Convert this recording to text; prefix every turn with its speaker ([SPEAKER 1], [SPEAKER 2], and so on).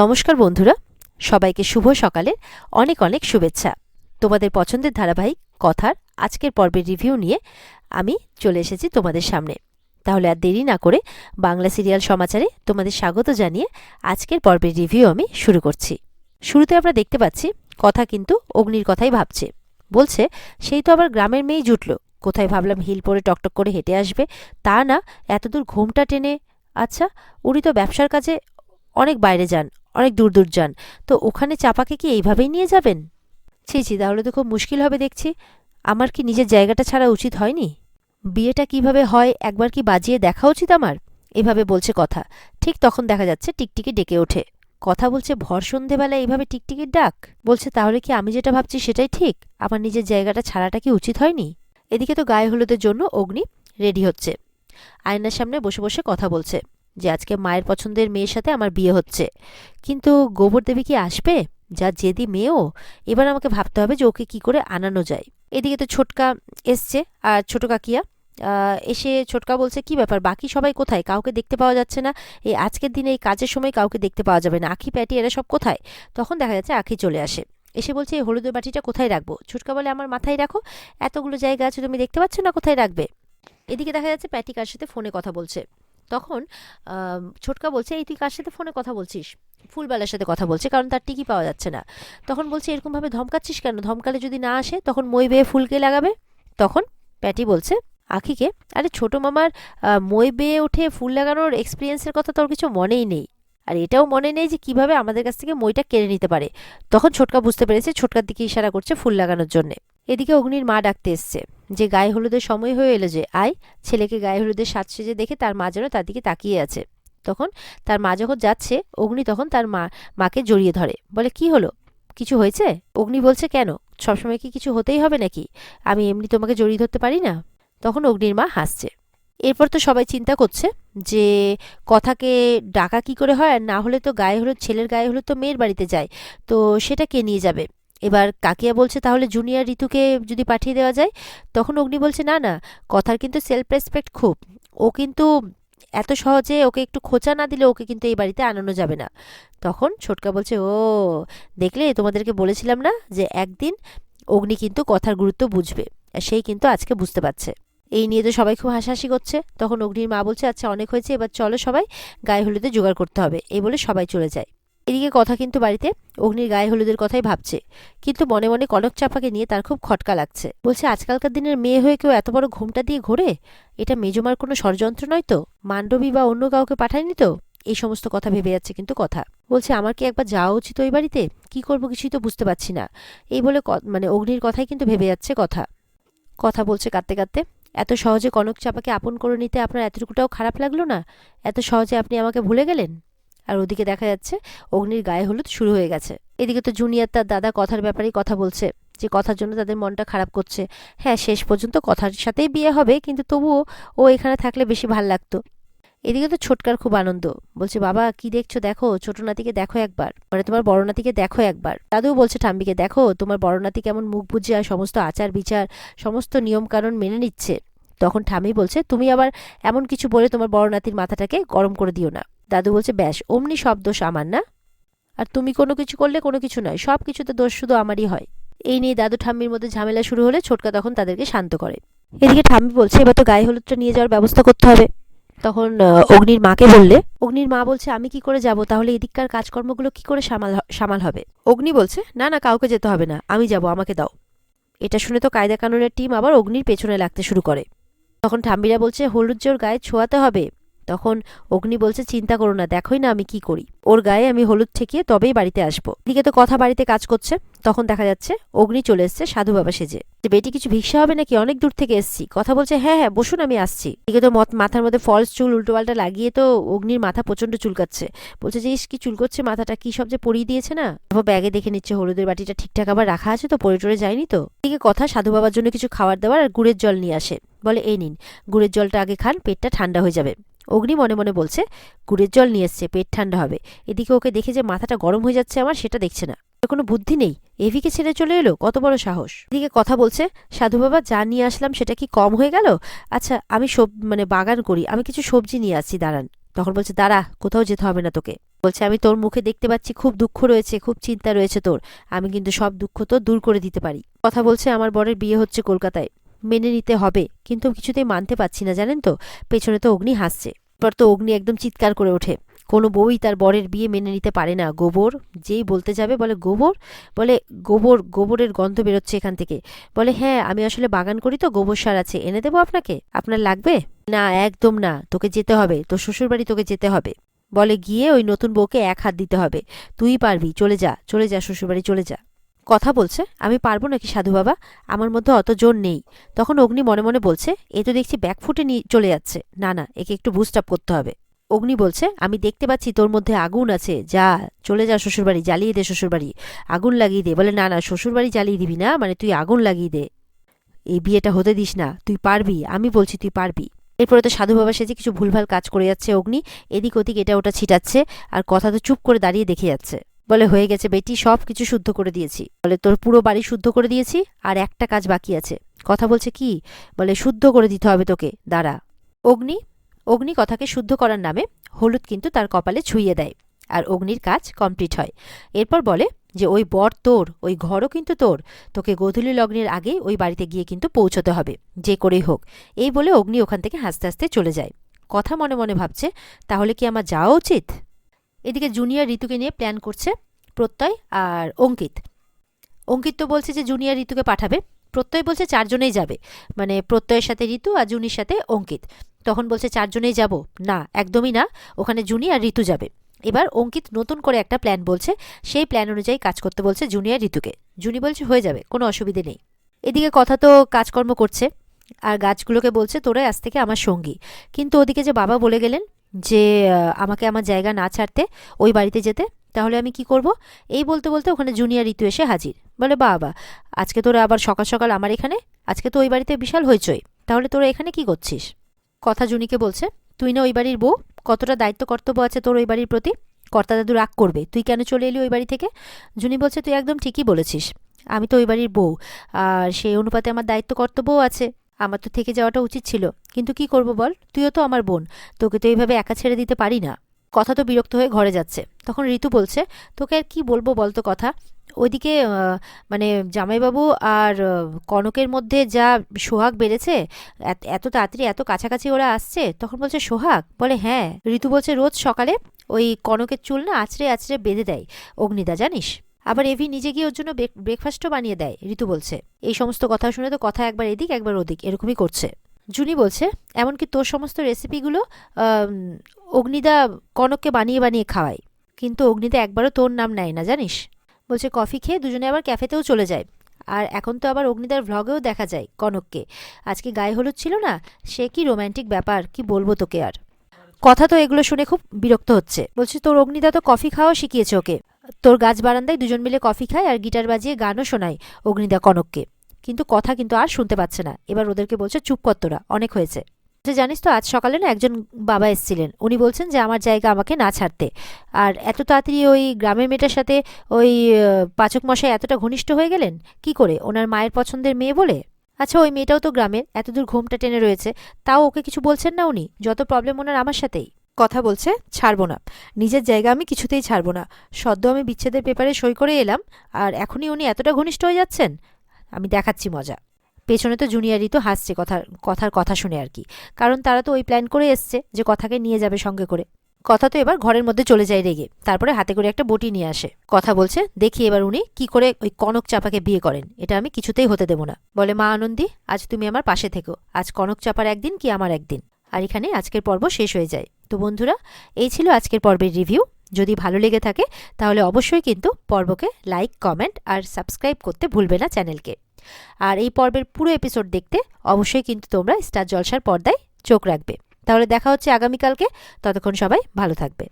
[SPEAKER 1] নমস্কার বন্ধুরা, সবাইকে শুভ সকালের অনেক অনেক শুভেচ্ছা। তোমাদের পছন্দের ধারাবাহিক কথার আজকের পর্বের রিভিউ নিয়ে আমি চলে এসেছি তোমাদের সামনে। তাহলে আর দেরি না করে বাংলা সিরিয়াল সমাচারে তোমাদের স্বাগত জানিয়ে আজকের পর্বের রিভিউ আমি শুরু করছি। শুরুতে আমরা দেখতে পাচ্ছি কথা কিন্তু অগ্নির কথাই ভাবছে। বলছে সেই তো আবার গ্রামের মেয়েই জুটলো, কোথায় ভাবলাম হিল পরে টকটক করে হেঁটে আসবে, তা না এতদূর ঘোমটা টেনে। আচ্ছা, উনি তো ব্যবসার কাজে অনেক বাইরে যান, অনেক দূর দূর যান, তো ওখানে চাপাকে কি এইভাবেই নিয়ে যাবেন? ছি ছি, তাহলে তো খুব মুশকিল হবে দেখছি। আমার কি নিজের জায়গাটা ছাড়া উচিত হয়নি? বিয়েটা কিভাবে হয় একবার কি বাজিয়ে দেখা উচিত আমার? এভাবে বলছে কথা। ঠিক তখন দেখা যাচ্ছে টিকটিকি ডেকে ওঠে। কথা বলছে ভর সন্ধেবেলা এইভাবে টিকটিকির ডাক। বলছে তাহলে কি আমি যেটা ভাবছি সেটাই ঠিক? আমার নিজের জায়গাটা ছাড়াটা কি উচিত হয়নি? এদিকে তো গায়ে হলুদের জন্য অগ্নি রেডি হচ্ছে। আয়নার সামনে বসে বসে কথা বলছে যে আজকে মায়ের পছন্দের মেয়ের সাথে আমার বিয়ে হচ্ছে, কিন্তু গোবর দেবী কি আসবে? যা জেদি মেয়েও, এবার আমাকে ভাবতে হবে যে ওকে কি করে আনানো যায়। এদিকে তো ছোটকা এসছে, আর ছোট কাকিয়া এসে ছোটকা বলছে কি ব্যাপার, বাকি সবাই কোথায়? কাউকে দেখতে পাওয়া যাচ্ছে না, এই আজকের দিনে এই কাজের সময় কাউকে দেখতে পাওয়া যাবে না, আখি প্যাটি এরা সব কোথায়? তখন দেখা যাচ্ছে আখি চলে আসে, এসে বলছে এই হলুদের বাটিটা কোথায় রাখবো? ছোটকা বলে আমার মাথায় রাখো, এতগুলো জায়গা আছে, তুমি দেখতে পাচ্ছ না কোথায় রাখবে? এদিকে দেখা যাচ্ছে প্যাটি কার সাথে ফোনে কথা বলছে। তখন ছোটকা বলছে এই তুই কার সাথে ফোনে কথা বলছিস? ফুলবালার সাথে কথা বলছে, কারণ তার টিকি পাওয়া যাচ্ছে না। তখন বলছে এরকমভাবে ধমকাচ্ছিস কেন? ধমকালে যদি না আসে তখন মই বেয়ে ফুলকে লাগাবে। তখন প্যাটি বলছে আখিকে, আরে ছোট মামার মই বেয়ে উঠে ফুল লাগানোর এক্সপিরিয়েন্সের কথা তোর কিছু মনেই নেই, আর এটাও মনে নেই যে কিভাবে আমাদের কাছ থেকে মইটা কেড়ে নিতে পারে। তখন ছোটকা বুঝতে পেরেছে, ছোটকার দিকে ইশারা করছে ফুল লাগানোর জন্যে। এদিকে অগ্নির মা ডাকতে এসছে যে গায়ে হলুদের সময় হয়ে এলো, যে আয়। ছেলেকে গায়ে হলুদের সাজ সেজে দেখে তার মা যেন তার দিকে তাকিয়ে আছে। তখন তার মা যখন যাচ্ছে, অগ্নি তখন তার মাকে জড়িয়ে ধরে, বলে কি হলো, কিছু হয়েছে? অগ্নি বলছে কেন, সবসময় কি কিছু হতেই হবে নাকি? আমি এমনি তোমাকে জড়িয়ে ধরতে পারি না? তখন অগ্নির মা হাসছে। এরপর তো সবাই চিন্তা করছে যে কথাকে ডাকা কি করে হয়, আর না হলে তো গায়ে হলুদ, ছেলের গায়ে হলুদ তো মেয়ের বাড়িতে যায়, তো সেটা কে নিয়ে যাবে? এবার কাকিয়া বলছে তাহলে জুনিয়র ঋতুকে যদি পাঠিয়ে দেওয়া যায়। তখন অগ্নি বলছে না না, কথার কিন্তু সেলফ রেসপেক্ট খুব, ও কিন্তু এত সহজে ওকে একটু খোঁচা না দিলে ওকে কিন্তু এই বাড়িতে আনানো যাবে না। তখন ছোটকা বলছে ও, দেখলে তোমাদেরকে বলেছিলাম না যে একদিন অগ্নি কিন্তু কথার গুরুত্ব বুঝবে, আর সেই কিন্তু আজকে বুঝতে পারছে। এই নিয়ে তো সবাই খুব হাসাহাসি করছে। তখন অগ্নির মা বলছে আচ্ছা অনেক হয়েছে, এবার চলো সবাই, গায়ে হলুদে জোগাড় করতে হবে। এই বলে সবাই চলে যায়। এদিকে কথা কিন্তু বাড়িতে অগ্নির গায়ে হলুদের কথাই ভাবছে, কিন্তু মনে মনে কনক চাপাকে নিয়ে তার খুব খটকা লাগছে। বলছে আজকালকার দিনের মেয়ে হয়ে কেউ এত বড় ঘোমটা দিয়ে ঘোরে? এটা মেজমার কোনো ষড়যন্ত্র নয় তো? মান্ডবী বা অন্য কাউকে পাঠায়নি তো? এই সমস্ত কথা ভেবে যাচ্ছে কিন্তু কথা। বলছে আমার কি একবার যাওয়া উচিত ওই বাড়িতে? কি করবো কিছুই তো বুঝতে পারছি না। এই বলে মানে অগ্নির কথাই কিন্তু ভেবে যাচ্ছে কথা। কথা বলছে কাঁদতে কাঁদতে, এত সহজে কনক চাপাকে আপন করে নিতে আপনার এতটুকুটাও খারাপ লাগলো না? এত সহজে আপনি আমাকে ভুলে গেলেন? আর ওদিকে দেখা যাচ্ছে অগ্নির গায়ে হলুদ শুরু হয়ে গেছে। এদিকে তো জুনিয়র তার দাদা কথার ব্যাপারেই কথা বলছে, যে কথার জন্য তাদের মনটা খারাপ করছে। হ্যাঁ, শেষ পর্যন্ত কথার সাথেই বিয়ে হবে, কিন্তু তবুও ও এখানে থাকলে বেশি ভাল লাগতো। এদিকে তো ছোটকার খুব আনন্দ। বলছে বাবা কি দেখছো, দেখো ছোট নাতিকে দেখো একবার, মানে তোমার বড় নাতিকে দেখো একবার। দাদুও বলছে ঠাম্বিকে, দেখো তোমার বড় নাতি কেমন মুখ বুঝে আর সমস্ত আচার বিচার, সমস্ত নিয়ম কানুন মেনে নিচ্ছে। তখন ঠাম্মি বলছে তুমি আবার এমন কিছু বলে তোমার বড় নাতির মাথাটাকে গরম করে দিও না। দাদু বলছে ব্যাস, অমনি সব দোষ আমার না? আর তুমি কোনো কিছু করলে কোনো কিছু নয়, সব কিছুতে দোষ শুধু আমারই হয়। এই নিয়ে দাদু ঠাম্মির মধ্যে ঝামেলা শুরু হলে ছোটকা তখন তাদেরকে শান্ত করে। এদিকে ঠাম্মি বলছে এবার তো গায়ে হলুদটা নিয়ে যাওয়ার ব্যবস্থা করতে হবে। তখন অগ্নির মাকে বললে, অগ্নির মা বলছে আমি কি করে যাব, তাহলে এদিককার কাজকর্মগুলো কি করে সামাল হবে? অগ্নি বলছে না না, কাউকে যেতে হবে না, আমি যাব, আমাকে দাও। এটা শুনে তো কায়দা কানুনের টিম আবার অগ্নির পেছনে লাগতে শুরু করে। তখন ঠাম্বিরা বলছে হলুদ যে ওর গায়ে ছোঁয়াতে হবে। তখন অগ্নি বলছে চিন্তা করো না, দেখোই না আমি কি করি, ওর গায়ে আমি হলুদ ঠেকিয়ে তবেই বাড়িতে আসবো। এদিকে তো কথা বাড়িতে কাজ করছে। তখন দেখা যাচ্ছে অগ্নি চলে এসছে সাধু বাবা সেজে, যে বেটি কিছু ভিক্ষা হবে নাকি, অনেক দূর থেকে এসছি। কথা বলছে হ্যাঁ হ্যাঁ বসুন, আমি আসছি। এদিকে তো মাথার মধ্যে ফলস চুল উল্টোপাল্টা লাগিয়ে তো অগ্নির মাথা প্রচন্ড চুলকাচ্ছে। বলছে যে ইস কি চুল করছে মাথাটা, কি সব যে পরিয়ে দিয়েছে না। তারপর ব্যাগে দেখে নিচ্ছে হলুদের বাটিটা ঠিকঠাক আবার রাখা আছে তো, পড়ে টরে যায়নি তো। এদিকে কথা সাধু বাবার জন্য কিছু খাবার দাবার আর গুড়ের জল নিয়ে আসে, বলে এই নিন, গুড়ের জলটা আগে খান, পেটটা ঠান্ডা হয়ে যাবে। অগ্নি মনে মনে বলছে গুড়ের জল নিয়ে এসছে, পেট ঠান্ডা হবে, এদিকে ওকে দেখে যে মাথাটা গরম হয়ে যাচ্ছে আমার, সেটা দেখছে না। কোনো বুদ্ধি নেই, এভিকে ছেড়ে চলে এলো, কত বড় সাহস। এদিকে কথা বলছে সাধু বাবা যা নিয়ে আসলাম সেটা কি কম হয়ে গেল? আচ্ছা আমি বাগান করি, আমি কিছু সবজি নিয়ে আসছি, দাঁড়ান। তখন বলছে দাঁড়া, কোথাও যেতে হবে না তোকে। বলছে আমি তোর মুখে দেখতে পাচ্ছি খুব দুঃখ রয়েছে, খুব চিন্তা রয়েছে তোর, আমি কিন্তু সব দুঃখ তো দূর করে দিতে পারি। কথা বলছে আমার বরের বিয়ে হচ্ছে কলকাতায়, মেনে নিতে হবে, কিন্তু কিছুতেই মানতে পারছি না জানেন তো। পেছনে তো অগ্নি হাসছে। এরপর তো অগ্নি একদম চিৎকার করে ওঠে, কোনো বউই তার বরের বিয়ে মেনে নিতে পারে না। গোবর, যেই বলতে যাবে বলে গোবর, বলে গোবরের গন্ধ বেরোচ্ছে এখান থেকে। বলে হ্যাঁ আমি আসলে বাগান করি তো, গোবর সার আছে, এনে দেবো আপনাকে, আপনার লাগবে? না একদম না, তোকে যেতে হবে, তোর শ্বশুরবাড়ি তোকে যেতে হবে। বলে গিয়ে ওই নতুন বউকে এক হাত দিতে হবে, তুই পারবি, চলে যা চলে যা শ্বশুরবাড়ি চলে যা। কথা বলছে আমি পারবো নাকি সাধু বাবা, আমার মধ্যে অত জোর নেই। তখন অগ্নি মনে মনে বলছে এ তো দেখছি ব্যাকফুটে নিয়ে চলে যাচ্ছে, না না একে একটু বুস্ট আপ করতে হবে। অগ্নি বলছে আমি দেখতে পাচ্ছি তোর মধ্যে আগুন আছে, যা চলে যা শ্বশুরবাড়ি, জ্বালিয়ে দে শ্বশুরবাড়ি, আগুন লাগিয়ে দে। বলে না না শ্বশুরবাড়ি জ্বালিয়ে দিবি না, মানে তুই আগুন লাগিয়ে দে, এই বিয়েটা হতে দিস না, তুই পারবি, আমি বলছি তুই পারবি। এরপরে তো সাধু বাবা সেজে কিছু ভুলভাল কাজ করে যাচ্ছে অগ্নি, এদিক ওদিক এটা ওটা ছিটাচ্ছে, আর কথা তো চুপ করে দাঁড়িয়ে দেখে যাচ্ছে। বলে হয়ে গেছে বেটি, সব কিছু শুদ্ধ করে দিয়েছি। বলে তোর পুরো বাড়ি শুদ্ধ করে দিয়েছি, আর একটা কাজ বাকি আছে। কথা বলছে কি? বলে শুদ্ধ করে দিতে হবে তোকে, দাঁড়া। অগ্নি অগ্নি কথাকে শুদ্ধ করার নামে হলুদ কিন্তু তার কপালে ছুঁয়ে দেয়, আর অগ্নির কাজ কমপ্লিট হয়। এরপর বলে যে ওই বর তোর, ওই ঘরও কিন্তু তোর, তোকে গোধূলি লগ্নের আগে ওই বাড়িতে গিয়ে কিন্তু পৌঁছতে হবে, যে করেই হোক। এই বলে অগ্নি ওখান থেকে হাসতে হাসতে চলে যায়। কথা মনে মনে ভাবছে তাহলে কি আমার যাওয়া উচিত। এদিকে জুনিয়র ঋতুকে নিয়ে প্ল্যান করছে প্রত্যয় আর অঙ্কিত। অঙ্কিত তো বলছে যে জুনিয়র ঋতুকে পাঠাবে, প্রত্যয় বলছে চারজনেই যাবে, মানে প্রত্যয়ের সাথে ঋতু আর জুনির সাথে অঙ্কিত। তখন বলছে চারজনেই যাব, না একদমই না, ওখানে জুনি আর ঋতু যাবে। এবার অঙ্কিত নতুন করে একটা প্ল্যান বলছে, সেই প্ল্যান অনুযায়ী কাজ করতে বলছে জুনিয়র ঋতুকে। জুনি বলছে হয়ে যাবে, কোনো অসুবিধে নেই। এদিকে কথা তো কাজকর্ম করছে, আর গাছগুলোকে বলছে তোরাই আজ থেকে আমার সঙ্গী। কিন্তু ওদিকে যে বাবা বলে গেলেন যে আমাকে আমার জায়গা না ছাড়তে ওই বাড়িতে যেতে, তাহলে আমি কি করব? এই বলতে বলতে ওখানে জুনিয়র ঋতু এসে হাজির। বলে বাবা আজকে তোরা আবার সকাল সকাল আমার এখানে, আজকে তো ওই বাড়িতে বিশাল হইচই, তাহলে তোরা এখানে কি করছিস? কথা জুনিকে বলছে তুই না ওই বাড়ির বউ, কতটা দায়িত্ব কর্তব্য আছে তোর ওই বাড়ির প্রতি, কর্তা দাদু রাগ করবে, তুই কেন চলে এলি ওই বাড়ি থেকে? জুনি বলছে তুই একদম ঠিকই বলেছিস, আমি তো ওই বাড়ির বউ, আর সেই অনুপাতে আমার দায়িত্ব কর্তব্যও আছে, আমার তো থেকে যাওয়াটা উচিত ছিল, কিন্তু কি করব বল, তুইও তো আমার বোন, তোকে তো এইভাবে একা ছেড়ে দিতে পারি না। কথা তো বিরক্ত হয়ে ঘরে যাচ্ছে, তখন ঋতু বলছে তোকে আর কি বলবো বলতো কথা, ওইদিকে মানে জামাইবাবু আর কনকের মধ্যে যা সোহাগ বেড়েছে, এত তাড়াতাড়ি এত কাছাকাছি ওরা আসছে। তখন বলছে সোহাগ? বলে হ্যাঁ। ঋতু বলছে রোজ সকালে ওই কনকের চুল না আঁচড়ে আঁচড়ে বেঁধে দেয় অগ্নিদা, জানিস? আবার এভি নিজে গিয়ে ওর জন্য ব্রেকফাস্টও বানিয়ে দেয়, ঋতু বলছে। এই সমস্ত কথা শুনে তো কথা একবার এদিক একবার ওদিক এরকমই করছে। জুনি বলছে এমনকি তোর সমস্ত রেসিপিগুলো অগ্নিদা কনককে বানিয়ে বানিয়ে খাওয়ায়, কিন্তু অগ্নিদা একবারও তোর নাম নেয় না, জানিস? বলছে কফি খেয়ে দুজনে আবার ক্যাফেতেও চলে যায়, আর এখন তো আবার অগ্নিদার ভ্লগেও দেখা যায় কনককে, আজকে গায়ে হলুদ ছিল না, সে কি রোম্যান্টিক ব্যাপার, কি বলবো তোকে আর। কথা তো এগুলো শুনে খুব বিরক্ত হচ্ছে, বলছে তোর অগ্নিদা তো কফি খাওয়া শিখিয়েছে ওকে, তোর গাছ বারান্দায় দুজন মিলে কফি খায় আর গিটার বাজিয়ে গানও শোনায় অগ্নিদা কনককে। কিন্তু কথা কিন্তু আর শুনতে পাচ্ছে না, এবার ওদেরকে বলছে চুপ কর তোরা, অনেক হয়েছে। জানিস তো আজ সকালে না একজন বাবা এসেছিলেন, উনি বলছেন যে আমার জায়গা আমাকে না ছাড়তে, আর এত তাড়াতাড়ি ওই গ্রামের মেয়েটার সাথে ওই পাচক মশাই এতটা ঘনিষ্ঠ হয়ে গেলেন কি করে, ওনার মায়ের পছন্দের মেয়ে বলে? আচ্ছা ওই মেয়েটাও তো গ্রামের, এতদূর ঘোমটা টেনে রয়েছে, তাও ওকে কিছু বলছেন না উনি? যত প্রবলেম ওনার আমার সাথেই। কথা বলছে ছাড়বো না, নিজের জায়গা আমি কিছুতেই ছাড়বো না, সদ্য আমি বিচ্ছেদের পেপারে সই করে এলাম, আর এখনই উনি এতটা ঘনিষ্ঠ হয়ে যাচ্ছেন, আমি দেখাচ্ছি মজা। পেছনে তো জুনিয়রই তো হাসছে কথার কথা শুনে আর কি, কারণ তারা তো ওই প্ল্যান করে এসছে যে কথাকে নিয়ে যাবে সঙ্গে করে। কথা তো এবার ঘরের মধ্যে চলে যায় রেগে, তারপরে হাতে করে একটা বটি নিয়ে আসে। কথা বলছে দেখি এবার উনি কি করে ওই কনক চাপাকে বিয়ে করেন, এটা আমি কিছুতেই হতে দেব না। বলে মা আনন্দী আজ তুমি আমার পাশে থেকো, আজ কনক চাপার একদিন কি আমার একদিন। আর এখানে আজকের পর্ব শেষ হয়ে যায়। তো বন্ধুরা এই ছিল আজকের পর্বের রিভিউ। যদি ভালো লেগে থাকে তাহলে অবশ্যই কিন্তু পর্বকে লাইক কমেন্ট আর সাবস্ক্রাইব করতে ভুলবে না চ্যানেলকে। আর এই পর্বের পুরো এপিসোড দেখতে অবশ্যই কিন্তু তোমরা স্টার জলসার পর্দায় চোখ রাখবে। তাহলে দেখা হচ্ছে আগামীকালকে, ততক্ষণ সবাই ভালো থাকবে।